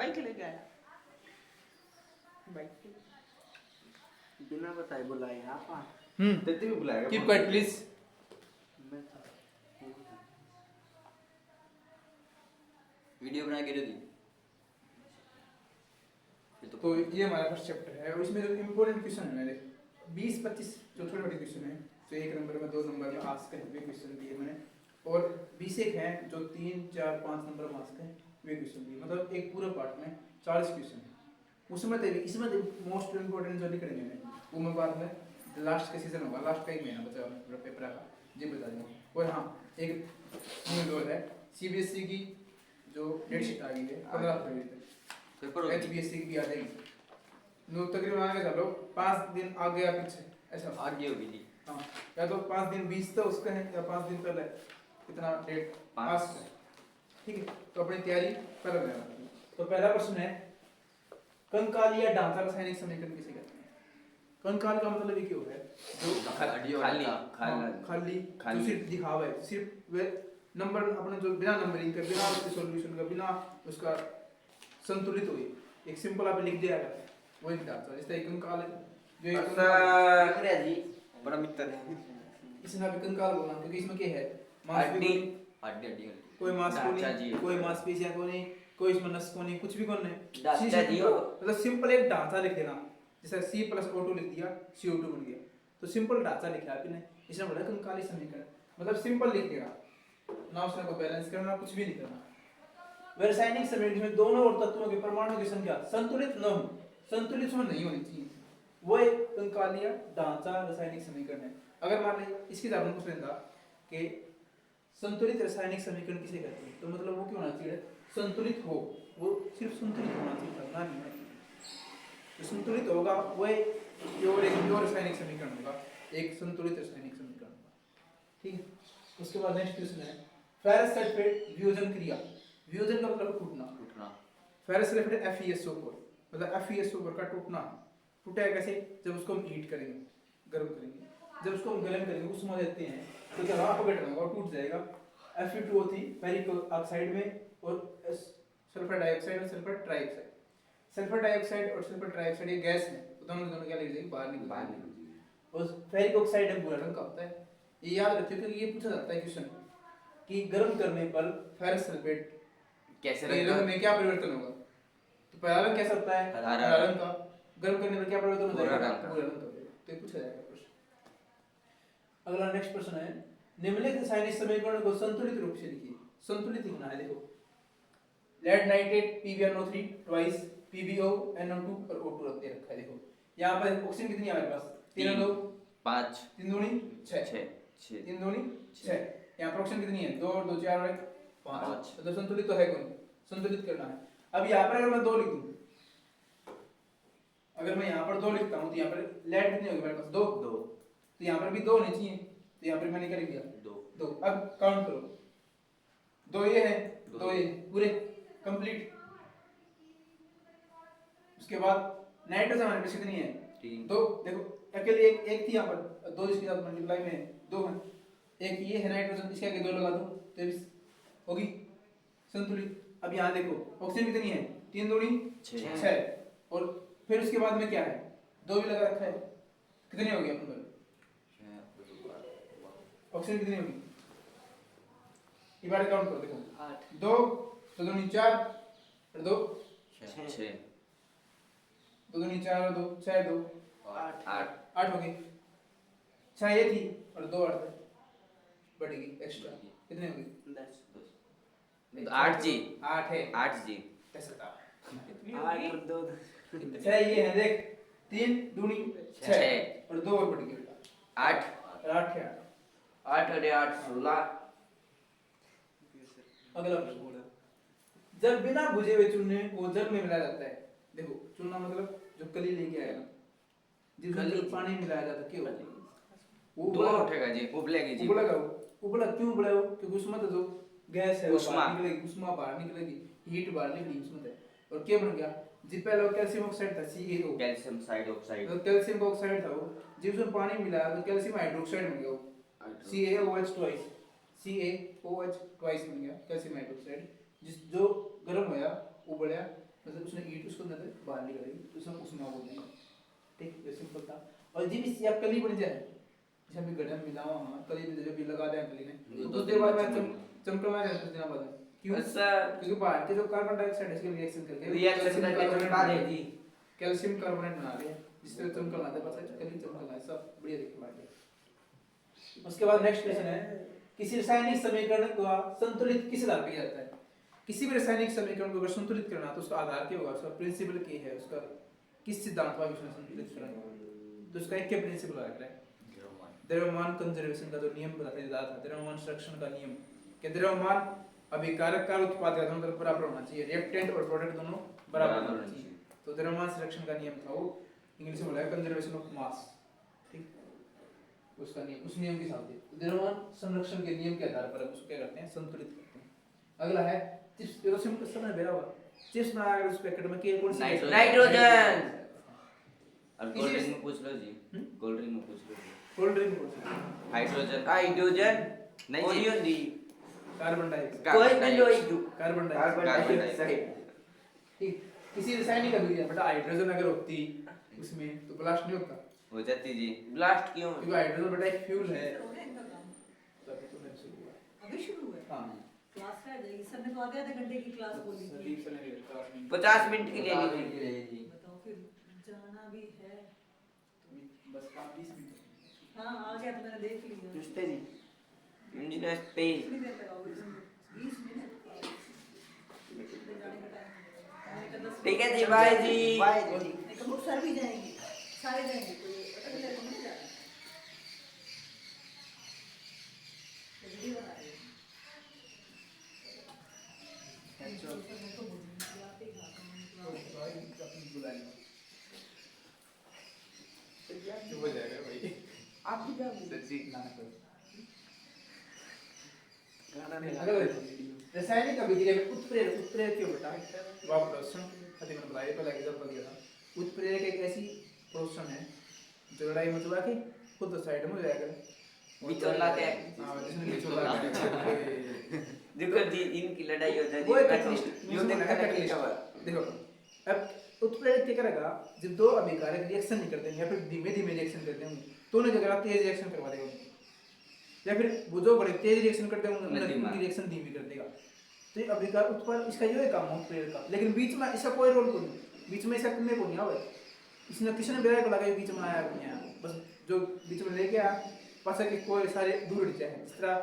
Bike लेके आया bike बिना बताए बुलाए आप तेरे भी बुलाएगा कीप क्वाइट प्लीज। वीडियो बना के दे दी तो ये हमारा फर्स्ट चैप्टर है और इसमें जो इम्पोर्टेंट क्वेश्चन है मेरे 20-25 जो छोटे छोटे क्वेश्चन है जो 1 नंबर में 2 नंबर में आस्क है वे क्वेश्चन दिए मैंने और 20 एक हैं जो 3, 4, 5 नंबर में आस्क है वे क्वेश्चन दिए मतलब एक पूरा पार्ट में 40 क्वेश्चन है उसमें इसमें मोस्ट इम्पोर्टेंट जो लिख रहे हैं वो मैं बाद में लास्ट का सीजन होगा लास्ट का ही महीना बचा हुआ पेपर का जी बता दूँगा। और हाँ एक न्यूज़ और है CBSE की जो डेट शीट आ गई है 15 फरवरी तक पेपर HBSE की भी आ जाएगी नो तकरीबन आगे चलो 5 दिन आगे या पीछे ऐसा आगे होगी जी। हाँ या तो 5 दिन 20 तो उसका है या 5 दिन पहले कितना डेट पास ठीक है। तो अपनी तैयारी पहले बनाना। तो पहला प्रश्न है कंकाल या ढांचा रासायनिक समीकरण किसे कहते हैं। कंकाल का मतलब ये क्यों है जो खाली खाली जो सिर्फ दिखावा है सिर्फ वे नंबर अपने जो बिना नंबरिंग के बिना उसके सॉल्यूशन का बिना उसका संतुलित हुई एक सिंपल आप लिख दिया है वो एक ढांचा इस तरह कंकाल है जो एक सर जी बड़ा मित्र है इसमें अभी कंकाल बोलना क्योंकि इसमें क्या है हड्डी हड्डी हड्डी कोई मांसपेशी कोई मांसपेशियां को नहीं कोई इसमें नस को नहीं कुछ भी कौन नहीं ढांचा जी मतलब सिंपल एक ढांचा लिख देना जैसे C+O2 लिख दिया CO2 बन गया तो सिंपल ढांचा लिखा आपने इसमें बोला कंकाली समीकरण मतलब सिंपल लिख देना ना उसमें कोई बैलेंस करना कुछ भी नहीं करना। रासायनिक समीकरण में दोनों और तत्वों के परमाणु की संख्या संतुलित न हो संतुलित में नहीं होनी चाहिए वो एक कंकाली ढांचा रासायनिक समीकरण है। अगर मान लीजिए इसकी जरूरत पूछ लेता कि संतुलित रासायनिक समीकरण किसे कहते हैं तो मतलब वो क्यों होना चाहिए संतुलित हो वो सिर्फ संतुलित होना चाहिए करना नहीं है तो संतुलित होगा वो प्योर रासायनिक समीकरण होगा एक संतुलित रासायनिक समीकरण होगा ठीक है। उसके बाद नेक्स्ट क्वेश्चन है फेरस सल्फेट वियोजन क्रिया वियोजन का मतलब टूटना फेरस सल्फेट FeSO4 मतलब FeSO4 का टूटना टूटेगा कैसे जब उसको हम हीट करेंगे गर्म करेंगे जब उसको हम गर्म करेंगे उसमें देते हैं तो क्या अपघटन होगा और टूट जाएगा Fe2O3 फेरिक ऑक्साइड में और सल्फर डाइऑक्साइड और सल्फर ट्राइऑक्साइड सल्फर डाइऑक्साइड और सल्फर ट्राइऑक्साइड ये गैस है तो दोनों क्या ले जाएंगे बाहर निकल जाएंगे और फेरिक ऑक्साइड है भूरा रंग का होता है ये याद रखिए क्योंकि ये पूछा जाता है क्वेश्चन कि गर्म करने पर फेरस सल्फेट कैसे रंग में क्या परिवर्तन होगा तो पहला रंग कैसा होता है हरा रंग का गर्म करने पर क्या परिवर्तन हो जाएगा भूरा रंग का तो ये पूछा जाएगा प्रश्न। अगला नेक्स्ट प्रश्न है निम्नलिखित रासायनिक समीकरण को संतुलित रूप से लिखिए संतुलित लिखना है देखो lead nitrate PbNO3 twice PbO NO2 और O2 दे रखा है देखो यहाँ पर ऑक्सीजन कितनी है हमारे पास 3 2 5 3 दूनी 6 3 दूनी 6 यहाँ पर ऑक्सीजन कितनी है 2 और 2 4 और 5 तो संतुलित तो है कौन संतुलित करना है। अब यहाँ पर अगर मैं 2 लिख दूं अगर मैं यहाँ पर 2 लिखता हूँ तो यहाँ पर लेड कितनी होगी मेरे पास 2 तो यहाँ पर भी 2 होनी चाहिए तो यहाँ पर मैंने क्या लिख दिया 2 अब काउंट करो 2 ये है 2 ये पूरे कंप्लीट। उसके बाद नाइट्रोजन हमारे पास कितनी है 2 देखो अकेले एक थी यहाँ पर 2 इसके साथ मल्टीप्लाई में 2 है एक ये है नाइट्रोजन इसके आगे 2 लगा दो तो होगी संतुलित। अब यहाँ देखो ऑक्सीजन कितनी है 3 दूनी 6 और फिर उसके बाद में क्या है 2 भी लगा रखा है कितनी होगी अपन ऑक्सीजन कितनी होगी ये बार काउंट करो देखो 2 तो दूनी 4 और 2 6 2 दूनी 4 और 2 6 2 8 हो गई 6 ये थी और 2 8 बढ़ेगी एक्स्ट्रा कितने हो गई 10 8 जी 8 है 8 जी कैसे था 8 और 2 6 ये है देख 3 दूनी 6 और 2 और बढ़ गई बेटा 8 8 है 8 और 8 16। अगला प्रश्न जब बिना भुजे हुए चूने को जल में मिलाया जाता है देखो चूना मतलब जो कली लेके आएगा जिसमें पानी मिलाया जाता है क्यों वो दो उठेगा जी उबलेगी जी उबला क्यों उबला हो क्योंकि उसमें तो जो गैस है उष्मा निकलेगी उष्मा बाहर निकलेगी हीट बाहर निकलेगी उसमें से और क्या बन गया जी पहले कैल्शियम ऑक्साइड था CaO कैल्शियम साइड ऑक्साइड तो कैल्शियम ऑक्साइड था वो जब उसमें पानी मिलाया तो कैल्शियम हाइड्रोक्साइड बन गया CaOH ट्वाइस CaOH ट्वाइस बन गया कैल्शियम हाइड्रोक्साइड जिस जो गर्म होया उबलया मतलब उसने ईट उसको अंदर बाहर निकाली तो उसने उसमें वो दिया, ठीक, ये सिंपल था। और जी भी या कली बन जाए, जैसे अभी गड्ढा मिला हुआ हां कली में जो भी लगा दें कली ने, कुछ देर बाद में चमकमा जाए कुछ दिन बाद। क्यों? क्योंकि बाहर के जो कार्बन डाइऑक्साइड इसके रिएक्शन करके चिपका दे जी। कैल्शियम कार्बोनेट बना लिया जिससे चमकल आता है, पता है कली चमकल आता है, सब बढ़िया दिखने लग गया। उसके बाद नेक्स्ट क्वेश्चन है, किसी रासायनिक समीकरण को संतुलित किस आधार पर किया जाता है? किसी भी रासायनिक समीकरण को अगर संतुलित करना तो उसका आधार क्या होगा, उसका प्रिंसिपल क्या है, उसका किस सिद्धांत पर उसने संतुलित करना है? तो उसका एक क्या प्रिंसिपल आ रहा है, द्रव्यमान कंजर्वेशन का जो नियम बताया जाता था, द्रव्यमान संरक्षण का नियम, कि द्रव्यमान अभिकारक का उत्पाद का दोनों तरफ बराबर होना चाहिए, रिएक्टेंट और प्रोडक्ट दोनों बराबर होना चाहिए। तो द्रव्यमान संरक्षण का नियम था वो इंग्लिश में बोला है कंजर्वेशन ऑफ मास, ठीक, उसका नियम, उस नियम के हिसाब से द्रव्यमान संरक्षण के नियम के आधार पर उसको क्या करते हैं, संतुलित करते हैं। अगला है चिप्स, ये तो सिंपल समझ बेरा होगा, चिप्स बनाया अगर उस पैकेट में के कौन सी नाइट्रोजन। और कोल्ड ड्रिंक में पूछ लो जी, कोल्ड ड्रिंक में पूछ लो जी। कोल्ड ड्रिंक कौन सी? हाइड्रोजन नहीं ओरियन जी, कार्बन डाइऑक्साइड, कार्बन डाइऑक्साइड, ठीक। किसी रासायनिक अभिक्रिया बेटा हाइड्रोजन अगर होती उसमें तो ब्लास्ट नहीं होता, हो जाती जी। ब्लास्ट क्यों? क्योंकि हाइड्रोजन बेटा एक फ्यूल है। तभी तो मैं शुरू हुआ। अभी शुरू हुआ है हाँ क्लास का जाएगी सर ने तो आधे आधे घंटे की क्लास बोली थी। संदीप सर ने 50 मिनट की ले ली जी। बताओ फिर जाना भी है। बस 20 मिनट। हाँ आ गया तो मैंने देख लिया। पूछते जी इंजीनियर स्पेस। कितनी देर लगाओगे तुम? 20 मिनट जाने का टाइम ठीक है जी, बाय जी। नहीं तो सर भी जाएंगे, सारे जाएंगे, कोई अकेले को नहीं जाना। वीडियो बना रहे हैं। हो जाएगा भाई, आप भी जाओगे? सच्ची ना करो, गाना नहीं लगा। रासायनिक अभिक्रिया में उत्प्रेरक, उत्प्रेरक क्यों बेटा? वाप प्रोसेसन अभी मैंने बताया पहले एग्जांपल दिया था। उत्प्रेरक एक ऐसी प्रोसेसन है जो लड़ाई मचवा के खुद साइड में हो जाएगा, बिचौला के। हां जिसने बिचौला के देखो जी इनकी लड़ाई हो जाती वो एक है। catalyst, यूं देखा catalyst। देखो अब उत्प्रेरक क्या करेगा, जब दो अभिकारक रिएक्शन नहीं करते हैं या फिर धीमे धीमे रिएक्शन करते हैं तो उन्हें क्या करेगा, तेज रिएक्शन करवा देगा, या फिर वो जो बड़े तेज रिएक्शन करते हैं उनकी रिएक्शन धीमी कर देगा। तो ये अभिकार उत्पाद इसका ये काम है उत्प्रेरक का, लेकिन बीच में इसका कोई रोल नहीं, बीच में इसका करने को नहीं आवे, इसने किसी ने बेरा को लगा बीच में आया नहीं आया, बस जो बीच में लेके आया पासा के कोई सारे दूर हट जाए, इस तरह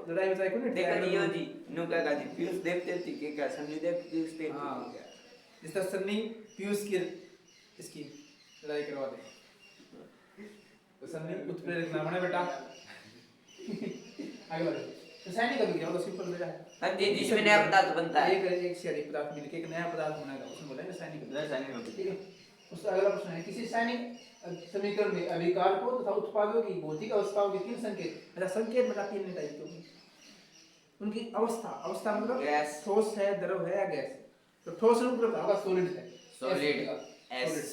लड़ाई बचाई को नहीं देखा दियो जी नुका का जी पीयूष देखते थी के क्या समझ दे पीयूष देखते हां जिस तरह सन्नी पीयूष की इसकी लड़ाई करवा दे तो सन्नी उत्प्रेरक ना बने बेटा। आगे बढ़ो, रासायनिक अभिक्रिया तो सिंपल बेटा है। हां जी जिसमें नया पदार्थ बनता है। एक से अधिक पदार्थ मिलके एक नया पदार्थ बनेगा, उसमें बोला है रासायनिक अभिक्रिया, ठीक है। उसका अगला प्रश्न है, किसी रासायनिक समीकरण में अभिकार को तथा उत्पादों की भौतिक अवस्थाओं के तीन संकेत, ऐसा संकेत बता तीन टाइप के उनकी अवस्था, अवस्था मतलब गैस, ठोस है, द्रव है या गैस है। तो ठोस रूप होगा सॉलिड है, सॉलिड एस,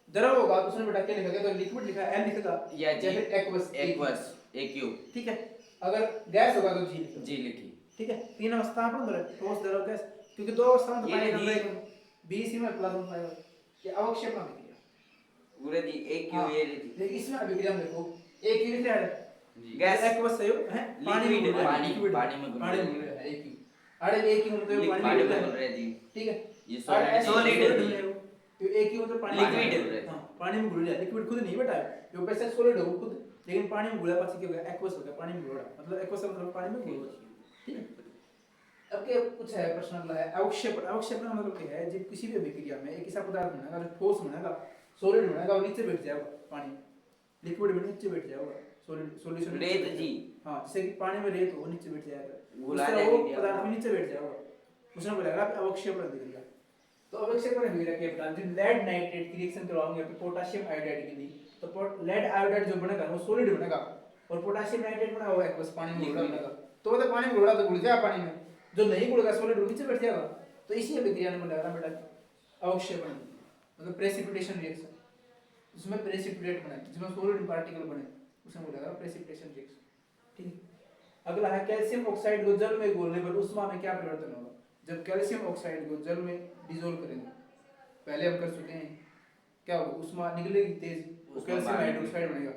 द्रव होगा तो उसने बेटा क्या लिखा, तो लिक्विड लिखा है एल लिखेगा या जी फिर एक्वस एक्यू, ठीक है। अगर गैस होगा तो जी लिखो, जी लिखी, ठीक है। तीन अवस्था पर अंदर ठोस, द्रव, गैस, क्योंकि दो अवस्था में पानी अंदर बीच में प्लाज्मा फाइबर ये अवक्षेपण अभिक्रिया पूरे जी एक्यू ये लिखी। लेकिन इसमें अभिक्रिया में देखो एक ही लिखा है गैस एक्वस है पानी में लिक्विड, पानी में पानी में पानी में है एक ही अरे एक ही मतलब पानी पानी में में बोल रहे जी, ठीक है। ये सॉलिड है तो एक ही मतलब पानी लिक्विड है। हां पानी में घुल जाए, लिक्विड खुद नहीं बेटा जो पैसे सॉलिड हो खुद, लेकिन पानी में घुला पास क्या हो गया एक्वस हो गया, पानी में घुला मतलब एक्वस मतलब पानी में घुला, ठीक है। अब क्या कुछ है प्रश्न अगला है अवक्षेपण, अवक्षेपण मतलब क्या है, जब किसी भी अभिक्रिया में एक ऐसा पदार्थ बनेगा जो ठोस बनेगा, सॉलिड बनेगा और नीचे बैठ जाएगा, पानी लिक्विड में नीचे बैठ जाएगा, सॉलिड सॉल्यूशन रेत जी, हां जैसे कि पानी में रेत हो नीचे बैठ जाएगा, घुला वो देंगे पदार्थ में नीचे बैठ जाएगा, उसने बोलेगा अवक्षेपण अभिक्रिया। तो अवक्षेपण अभिक्रिया के बता जो लेड नाइट्रेट की रिएक्शन करवाओगे फिर पोटेशियम आयोडाइड के लिए, तो लेड आयोडाइड जो बनेगा वो सॉलिड बनेगा और पोटेशियम नाइट्रेट बना हुआ एक्वस पानी में घुला बनेगा, तो वो पानी में घुला तो घुल जाएगा पानी में, जो नहीं घुलेगा सॉलिड नीचे बैठ जाएगा। तो इसी अभिक्रिया ने बनाया बेटा अवक्षेपण मतलब प्रेसिपिटेशन रिएक्शन, उसमें प्रेसिपिटेट बने जिसमें सॉलिड पार्टिकल बने उसे बोलेगा प्रेसिपिटेशन रिएक्शन, ठीक है। अगला है कैल्शियम ऑक्साइड को जल में घोलने पर उष्मा में क्या परिवर्तन होगा, जब कैल्शियम ऑक्साइड को जल में डिसॉल्व करेंगे, पहले हम कर चुके हैं, क्या होगा, उष्मा निकलेगी तेज, वो उष्मा कैल्शियम बाहर हाइड्रोक्साइड बनेगा।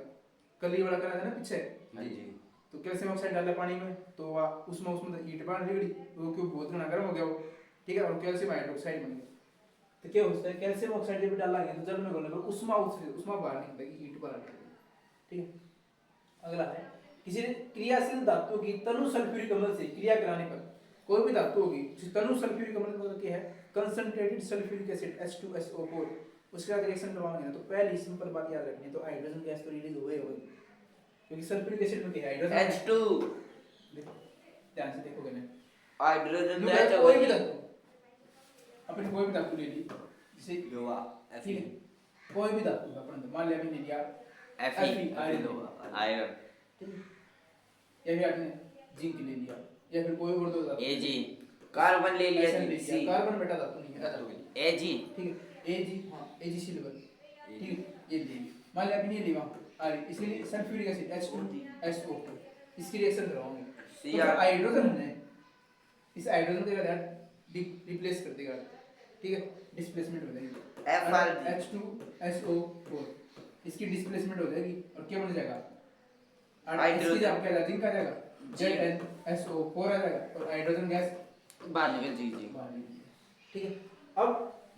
कल ये वाला करा था ना पीछे, हाँ जी तो कैल्शियम ऑक्साइड डाला पानी में तो वह उष्मा उष्मा हीट बाहर निकली, वो क्यों बहुत घना गर्म हो गया वो, ठीक है, और कैल्शियम हाइड्रोक्साइड बन गया। तो क्या होता है, कैल्शियम ऑक्साइड जब डाला गया तो जल में घुलने पर उष्मा बाहर निकलेगी, हीट बाहर निकलेगी, ठीक है। अगला है, किसी क्रियाशील धातु की तनु सल्फ्यूरिक अम्ल से क्रिया कराने पर, कोई भी धातु होगी तनु सल्फ्यूरिक अम्ल मतलब क्या है, कंसंट्रेटेड सल्फ्यूरिक एसिड H2SO4, उसके साथ रिएक्शन करवाएंगे ना, तो पहली सिंपल बात याद रखनी है, तो हाइड्रोजन गैस तो रिलीज होगी, क्योंकि सल्फ्यूरिक एसिड में क्या है, हाइड्रोजन H2 देखो ध्यान से देखोगे ना, हाइड्रोजन लोग तो कोई भी धातु, अपन कोई भी धातु ले ली, जैसे लोहा ठीक है, कोई भी धातु अपन मान लिया, हमने लिया Fe आयरन, आयरन ठीक है, या फिर आपने जिंक ले लिया, या फिर कोई और दो धातु, Ag कार्बन ले लिया SN ले जी लिया, कार्बन बेटा धातु नहीं है, धातु Ag ठीक है, Ag हाँ Ag सिल्वर, ठीक है, ये ले लिया, मान लिया आपने ये लिया इसलिए सल्फ्यूरिक एसिड H2SO4, इसकी रिएक्शन करवाओगे, तो जो हाइड्रोजन है, इस हाइड्रोजन के साथ रिप्लेस कर देगा, ठीक है, डिस्प्लेसमेंट हो जाएगी, FR H2SO4, इसकी डिस्प्लेसमेंट हो जाएगी और क्या बन जाएगा, हाइड्रोजन। इसकी जगह क्या जिंक आ जाएगा, ZnSO4 आ जाएगा, और हाइड्रोजन गैस बाहर निकल जी बाहर निकलेगी, ठीक है। अब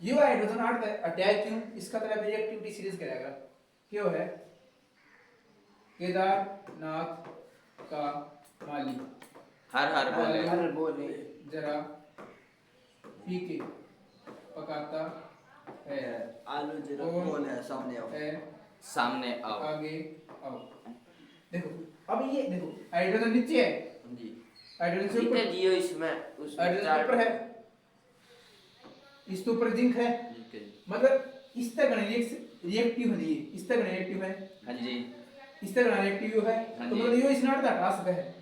ये हाइड्रोजन अटैक क्यों, इसका तरह रिएक्टिविटी सीरीज करेगा, क्यों है, केदारनाथ का माली हर बोले हर बोले जरा पी के पकाता है, आलू जरा और कौन है सामने आओ। है सामने आओ आगे आओ, देखो अब ये देखो हाइड्रोजन नीचे है, जी हाइड्रोजन से ठीक है ऊपर, जियो इसमें उस हाइड्रोजन ऊपर है, इसके ऊपर जिंक है, ठीक है मतलब इस तरह रिएक्टिव है, ये इस तरह रिएक्टिव है, हाँ जी इस तरह रिएक्टिव है, हाँ तो जी। मतलब ये स्नाट का टास्क है,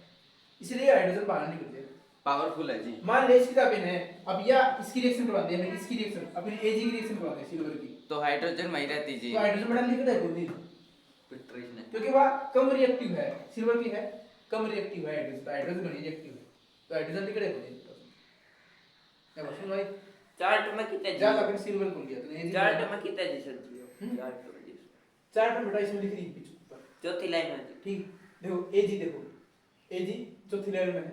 इसलिए हाइड्रोजन बाहर निकल जाए। पावरफुल है जी मान ले इसकी किताबें हैं, अब या इसकी रिएक्शन करवा दे, हमें इसकी रिएक्शन अपनी Ag की रिएक्शन करवा दे सिल्वर की, तो हाइड्रोजन वही रहती जी तो हाइड्रोजन बड़ा लिखता है कोई नहीं, फिल्ट्रेशन क्योंकि वह कम रिएक्टिव है, सिल्वर की है कम रिएक्टिव है, हाइड्रोजन, तो हाइड्रोजन बड़ी रिएक्टिव है, तो हाइड्रोजन लिखता है कोई नहीं, क्या बोल सुन भाई, चार्ट में कितने जा जी कर सिल्वर को लिया तूने Ag चार्ट में कितने जी सर जी चार्ट में जी चार्ट में बेटा इसमें लिख रही पीछे ऊपर, चौथी लाइन में जी ठीक, देखो Ag देखो, Ag चौथी लेवल में है,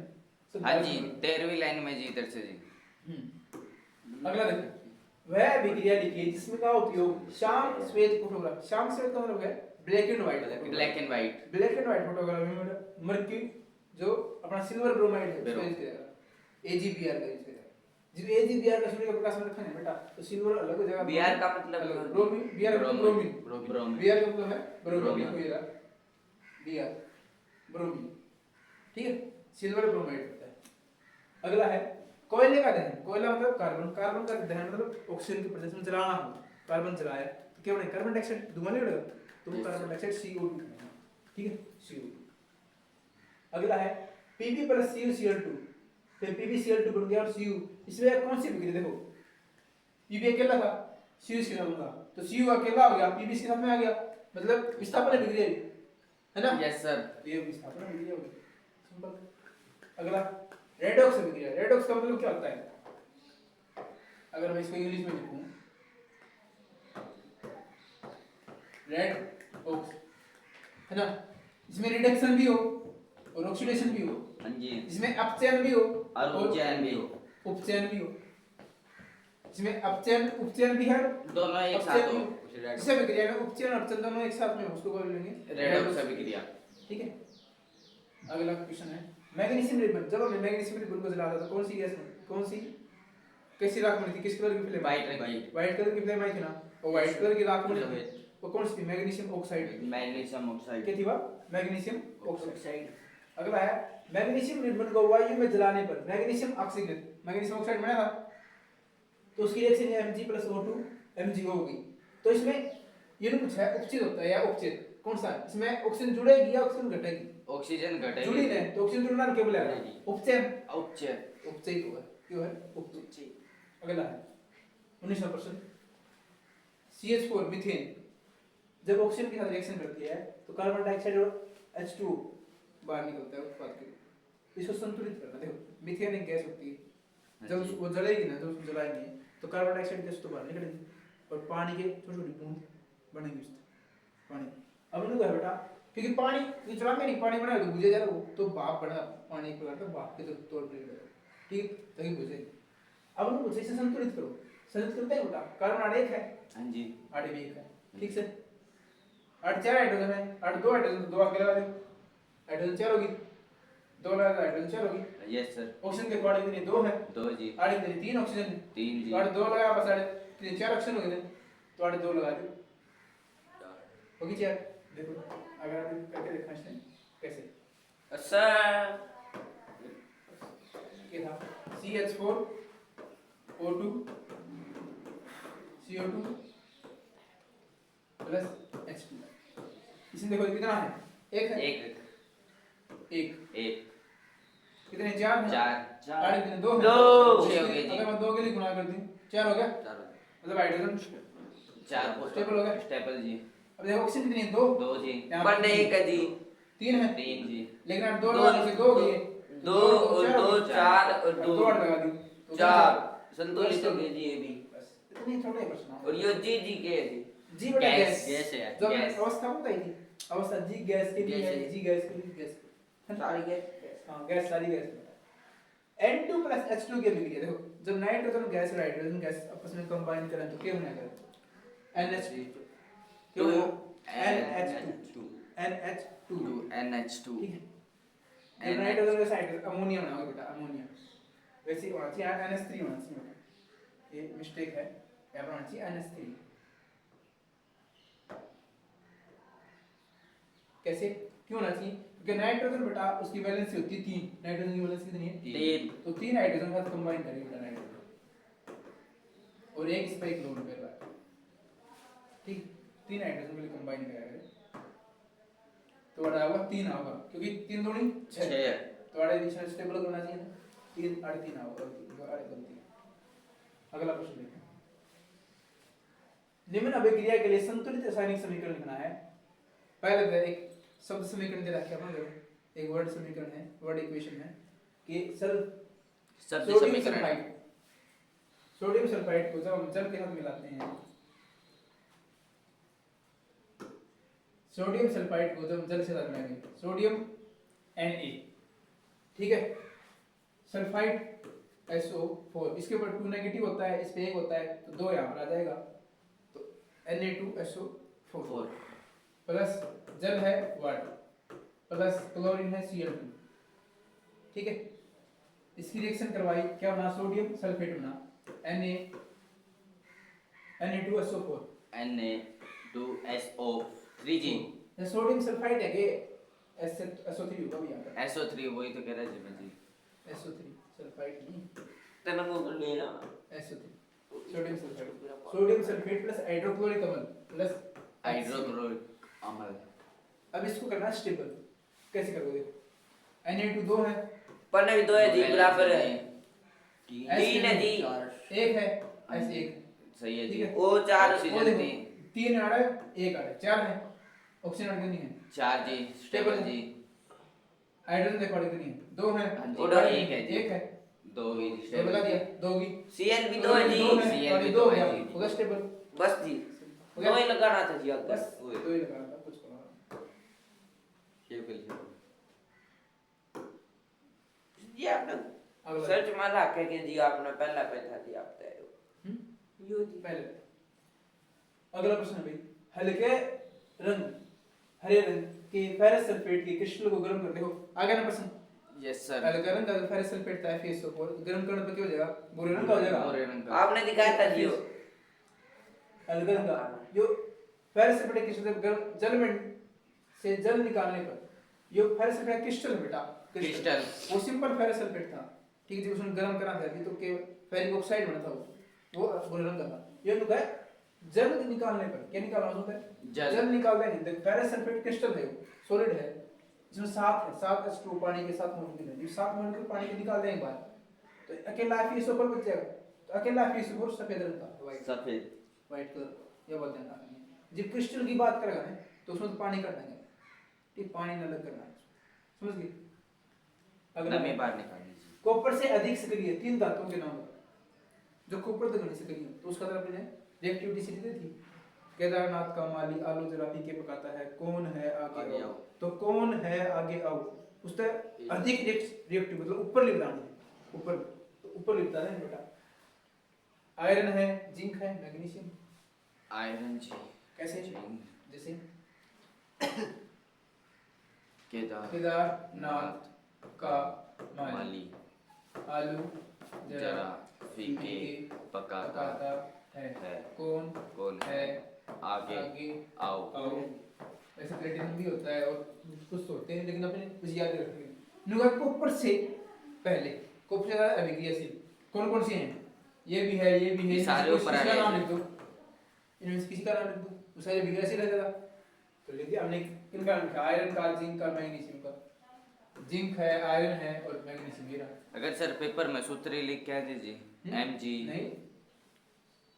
सब हाँ ध्यान जी से बोलो। 13वीं लाइन में जी इधर से जी अगला देखो, वह अभिक्रिया लिखिए जिसमें का उपयोग श्याम श्वेत फोटोग्राफ, श्याम श्वेत का मतलब है black and white, black and white black and white photograph में मर्क्यूरी जो अपना सिल्वर ब्रोमाइड है उसका यूज करेगा, AgBr का यूज करेगा, जब AgBr का सूर्य का प्रकाश में रखा है बेटा, तो सिल्वर अलग हो जाएगा, Br का मतलब ब्रोमीन, Br का मतलब ब्रोमीन, ब्रोमीन Br का मतलब है ब्रोमीन, ब्रोमीन। हो जाएगा Br ब्रोमीन, ठीक है, सिल्वर ब्रोमाइड होता है। अगला है कोयले का दहन, कोयला मतलब कार्बन, कार्बन का दहन मतलब ऑक्सीजन के प्रेजेंस में जलाना हो, कार्बन जलाया तो क्या बनेगा, कार्बन डाइऑक्साइड धुआं नहीं उड़ेगा, तो वो कार्बन डाइऑक्साइड CO2, ठीक है, CO2। अगला है Pb + CuCl2, फिर PbCl2 बन गया और Cu, इसमें कौन सी अभिक्रिया देखो, Pb अकेला था, Cu इसके साथ होगा, तो Cu अकेला हो गया, Pb इसके साथ में आ गया, मतलब विस्थापन अभिक्रिया है ना, यस सर ये विस्थापन अभिक्रिया होगी, सिंपल। अगला रेडॉक्स अभिक्रिया, रेडॉक्स का मतलब क्या होता है, अगर मैं इसको इंग्लिश में लिखूं, रेड ऑक्स है ना, इसमें रिडक्शन भी हो और ऑक्सीडेशन भी हो, हाँ जी इसमें अपचयन भी हो और उपचयन भी हो, उपचयन भी हो, इसमें उपचयन भी है, दोनों एक अपचयन साथ भी हो हो। इस अभिक्रिया में उपचयन और अपचयन दोनों एक साथ में हो, उसको बोल लेंगे रेडॉक्स अभिक्रिया ठीक है। अगला क्वेश्चन है मैग्नीशियम रिबन, जब हमने मैग्नीशियम रिबन को जलाया था तो कौन सी गैस में, कौन सी कैसी राख बनी थी, किस कलर की फ्लेम, वाइट व्हाइट कलर की फ्लेम आई थी ना, और व्हाइट कलर की राख बनी थी, सफेद। वो कौन सी थी, मैग्नीशियम ऑक्साइड, मैग्नीशियम ऑक्साइड क्या थी वह, मैग्नीशियम ऑक्साइड। ऑक्साइड अगला है मैग्नीशियम रिबन को वायु में जलाने पर मैग्नीशियम ऑक्सीजन, मैग्नीशियम ऑक्साइड बना था तो उसकी रिएक्शन Mg + O2 MgO होगी, तो इसमें ये नहीं पूछा है उपचित होता है या उपचित कौन सा है, इसमें ऑक्सीजन जुड़ेगी या ऑक्सीजन घटेगी, ऑक्सीजन घटेगी जुड़ी नहीं तो ऑक्सीजन जुड़ना केवल है उपचयन, उपचय उपचयित होगा, क्यों है उपचयित। अगला है 19वां प्रश्न, CH4 मीथेन जब ऑक्सीजन के साथ रिएक्शन करती है तो कार्बन डाइऑक्साइड और H2 बाहर निकलता है उत्पाद के, इसको संतुलित करना। देखो मीथेन एक गैस होती है जब जी। वो जलेगी ना, जब उसको जलाएंगे तो कार्बन डाइऑक्साइड गैस तो बाहर निकलेगी और पानी के छोटी छोटी बूंद बनेंगी उससे पानी। अब इन्होंने कहा बेटा क्योंकि पानी ये चलाएंगे नहीं, पानी बना तो बुझे जा रहा वो तो भाप बना, पानी एक प्रकार का भाप के तौर पर निकलेगा, ठीक तभी बुझेगी। अब उन्होंने मुझसे इसे संतुलित करो, संतुलित करते हैं बेटा, कार्बन 8 एक है, हाँ जी, 8 भी एक है, ठीक से 8 4 हाइड्रोजन है, 8 2 हाइड्रोजन तो 2 अकेला लगा दो, हाइड्रोजन 4 होगी, 2 लगा दो हाइड्रोजन 4 होगी। Yes sir. ऑक्सीजन के क्वाड्रेटिक कितनी 2 है, 2 जी, 8 कितनी 3 ऑक्सीजन है, 3 जी, 8 2 लगा बस 8 कितने 4 ऑक्सीजन हो गए, तो 8 2 लगा दो होगी 4। देखो अगर आप करके देखना इसने कैसे सर ये था CH4 O2 CO2 plus H2। इसमें देखो कितना है, एक है, एक कितने 4 है, 4 8 कितने 2 है, दो, छह हो गए जी। अगर मैं 2 के लिए गुणा कर दूं 4 हो गया, 4 मतलब हाइड्रोजन 4 स्टेबल हो गया। स्टेबल जी, अब देखो ऑक्सीजन कितनी है 2 2 जी, यहाँ पर पे एक है जी, 3 है, 3 जी, लेकिन आप 2 दो- लगा से 2 हो गई है, 2 और 2 4 और 2 2 लगा दी तो 4 संतुलित हो गए जी ये भी। बस इतनी छोटे प्रश्न और ये जी के है जी, जी बेटा गैस गैस है, जब गैस। अवस्था बताई थी, अवस्था जी गैस के लिए है, गैस है। जी गैस के लिए गैस सारी गैस। हां गैस सारी गैस N2 plus H2 की अभिक्रिया देखो, जब नाइट्रोजन गैस और हाइड्रोजन गैस आपस में कंबाइन करें तो क्या बनेगा NH2 क्यों NH2 NH2 ठीक है, जब नाइट्रोजन गैस हाइड्रोजन अमोनिया बनाओगे बेटा, अमोनिया वैसे ही होना चाहिए NH3 होना चाहिए, ये मिस्टेक है, यहाँ पर होना चाहिए NH3। कैसे क्यों होना चाहिए, क्योंकि नाइट्रोजन बेटा उसकी वैलेंसी होती है 3, नाइट्रोजन की वैलेंसी कितनी है 3 तो 3 हाइड्रोजन का कंबाइन करेंगे बेटा नाइट्रोजन और एक इस पे एक लोड कर रहा है, ठीक 3 हाइड्रोजन के लिए कंबाइन करेंगे तो बड़ा होगा 3 होगा, क्योंकि 3 दूनी 6 तो बड़ा इनिशियल स्टेबल करना चाहिए ना, 3 8 3 होगा, गलती। अगला प्रश्न देखो, निम्न अभिक्रिया के लिए संतुलित रासायनिक समीकरण लिखना है। पहले तो एक शब्द समीकरण दे रखा है, एक वर्ड समीकरण है, वर्ड इक्वेशन है कि सोडियम सल्फाइड को जब हम जल के साथ मिलाते हैं, सोडियम सल्फाइड को जब जल के साथ मिलाएंगे सोडियम Na, ठीक है, सल्फाइड SO4, इसके ऊपर 2 नेगेटिव होता है, इस पे 1 होता है तो 2 यहाँ पर आ जाएगा, तो Na2SO4 प्लस जल है वाटर प्लस क्लोरीन है Cl2, ठीक है, इसकी रिएक्शन करवाई क्या बना, सोडियम सल्फेट बना Na2SO4 Na2SO3 जी, ये सोडियम सल्फाइड है कि SO3 होगा भी यहाँ पर, SO3 वही तो कह रहा जी मैं जी, SO3 सल्फाइड नहीं, तेरे को कर लेना SO3 sodium sulphate plus hydrochloric अम्ल प्लस हाइड्रोक्लोरिक अम्ल। अब इसको करना स्टेबल, कैसे करोगे, Na2 2 है, पर नहीं 2 है जी, बराबर है 3 है जी, 1 है S1 सही है ठीक जी, है। ओ 4 वो ऑक्सीजन देखो, थी, 3 आ रहा है 1 आ रहा है 4 है, ऑक्सीजन कितनी है 4 जी, स्टेबल जी, हाइड्रोजन देखो कितनी है 2 है, हाँ जी, और और एक है जी। 1 है 2 भी तो स्टेबल लगा जी, दिया 2 की Cl भी 2 है जी, Cl भी 2 है जी, होगा स्टेबल, बस जी, हो गया? 2 ही लगाना था जी आपको, बस 2 ही लगाना था, कुछ करना ये कर जी आपने अगला सर्च मारा के जी आपने पहला पैसा दिया आप तय यो जी पहले अगला प्रश्न है भाई, हल्के रंग हरे रंग के फेरस सल्फेट के क्रिस्टल को गर्म करते हो, आगे ना प्रश्न, यस सर, हल्का रंग का फेरस सल्फेट था FeSO4 गर्म करने पर क्या हो जाएगा, भूरे रंग का हो जाएगा, भूरे रंग का आपने दिखाया था जी, हल्का रंग का जो फेरस सल्फेट क्रिस्टल गर्म जल में से जल निकालने पर ये फेरस सल्फेट क्रिस्टल है बेटा, क्रिस्टल वो सिंपल फेरस सल्फेट था, ठीक है, जब उसने गर्म करा था तो के फेरिक ऑक्साइड बना था वो भूरे रंग का था, ये लोग है जल निकालने पर क्या निकालना होता है, जल निकालते हैं, देख फेरस सल्फेट क्रिस्टल है, सॉलिड है, इसमें 7 है, 7 H2 पानी के 7 मॉलिक्यूल है, ये 7 मॉलिक्यूल पानी के निकाल देंगे बाहर तो अकेला FeSO4 बच जाएगा, तो अकेला FeSO4 सफेद रंग का सफेद व्हाइट कलर, ये बोलते हैं जब क्रिस्टल की बात करेगा ना तो उसमें तो पानी कर देंगे, ठीक, पानी न अलग करना है, समझ गए, अगला नमी बाहर निकालनी चाहिए, कॉपर से अधिक सक्रिय 3 धातुओं के नाम बताओ जो कॉपर तक नहीं सक्रिय हो। तो उसका तरह अपने रिएक्टिविटी सीधी दी थी। केदारनाथ का माली आलू जरा पी के पकाता है, कौन है आगे आओ। तो कौन है आगे आओ उससे अधिक रिएक्टिव मतलब ऊपर लिखलानी है, ऊपर तो ऊपर लिखता है बेटा। आयरन है, जिंक है, मैग्नीशियम। आयरन जी कैसे जिंक, जैसे केदारनाथ का माली माली आलू जरा जरा फीके पकाता पकाता है, है, कौन कौन है आगे आगे आओ। आओ। ऐसे प्लेटिनम भी होता है और कुछ तो होते हैं लेकिन अपने कुछ याद रखेंगे। नुगा कॉपर से पहले कॉपर से ज्यादा अभिक्रियाशील कौन कौन से हैं? ये भी है, ये भी है, ये सारे किसी ऊपर का आ गए। नाम लिख दो, इनमें से किसी का नाम लिख दो, वो सारे अभिक्रियाशील है ज्यादा। तो लिख दिया हमने। किनका नाम लिखा? आयरन का, जिंक का, मैग्नीशियम का। जिंक है, आयरन है और मैग्नीशियम ये रहा। अगर सर पेपर में सूत्र लिख के दीजिए mg नहीं,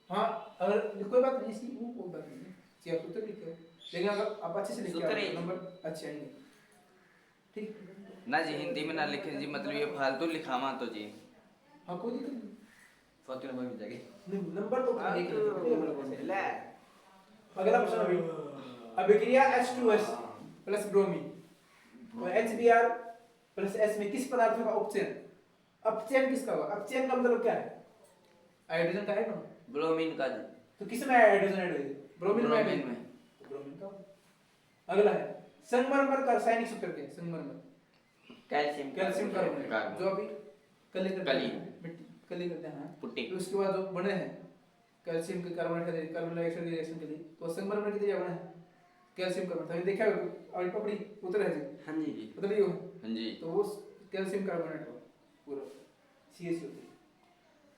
हाँ अगर कोई बात नहीं, इसकी वो कोई बात नहीं है, आप सूत्र लिखे लेकिन अगर आप अच्छे से लिख के सूत्र आओ ही। तो नंबर अच्छे आएंगे। ठीक ना जी हिंदी में ना लिखें जी, मतलब ये फालतू लिखावा तो जी हाँ कोई दिक्कत नहीं। फॉर्चूनर में भी जाएगी। नहीं, नंबर तो एक ही है। अगला प्रश्न अभी अभिक्रिया H2S प्लस ब्रोमीन और HBr प्लस S में किस पदार्थ का उपचयन? अपचयन किसका होगा? अपचयन का मतलब क्या है? हाइड्रोजन का है ना? ब्रोमीन का जी। तो किस में हाइड्रोजन ऐड होगी? ब्रोमीन में ब्रोमीन में। तो ब्रोमीन का होगा। अगला है संगमरमर का रासायनिक सूत्र क्या है? संगमरमर कैल्शियम कैल्शियम कार्बोनेट जो अभी कली करते कली। हैं मिट्टी कली करते हैं हाँ। पुट्टी। फिर उसके बाद जो बने हैं कैल्शियम के कार्बोनेट का कार्बन डाइऑक्साइड की रिएक्शन के लिए तो संगमरमर की तरह बने हैं कैल्शियम कार्बोनेट। अभी देखा होगा और पपड़ी उतर है जी हाँ जी जी उतर ही हो हाँ जी। तो वो कैल्शियम कार्बोनेट हो पूरा CaC होती है।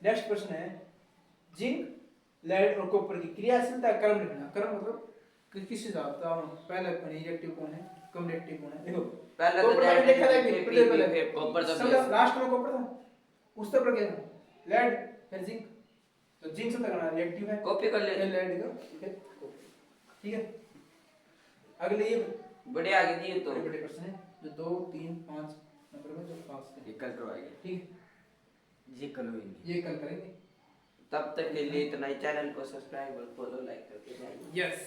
नेक्स्ट प्रश्न है जिंक लेड और कॉपर की क्रियाशीलता का क्रम लिखना। क्रम मतलब किस हिसाब से पहले रिएक्टिव कौन है कम रिएक्टिव कौन है। देखो पहले तो कॉपर में देखा जाए फिर कॉपर तो समझो लास्ट में कॉपर था उस तरह पर क्या था लेड फिर जिंक। तो जिंक से करना रिएक्टिव है कॉपी कर ले। फिर लेड का फिर कॉपर। ठीक है अगले ये बड़े आगे दिए तो बड़े प्रश्न है जो 2 3 5 नंबर में जो 5 है ये कल करवाएंगे। ठीक है ये कल होंगे। ये कल करेंगे। तब तक के लिए इतना ही। चैनल को सब्सक्राइब और फॉलो लाइक करके जाइए। Yes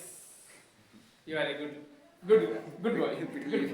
you are a good boy good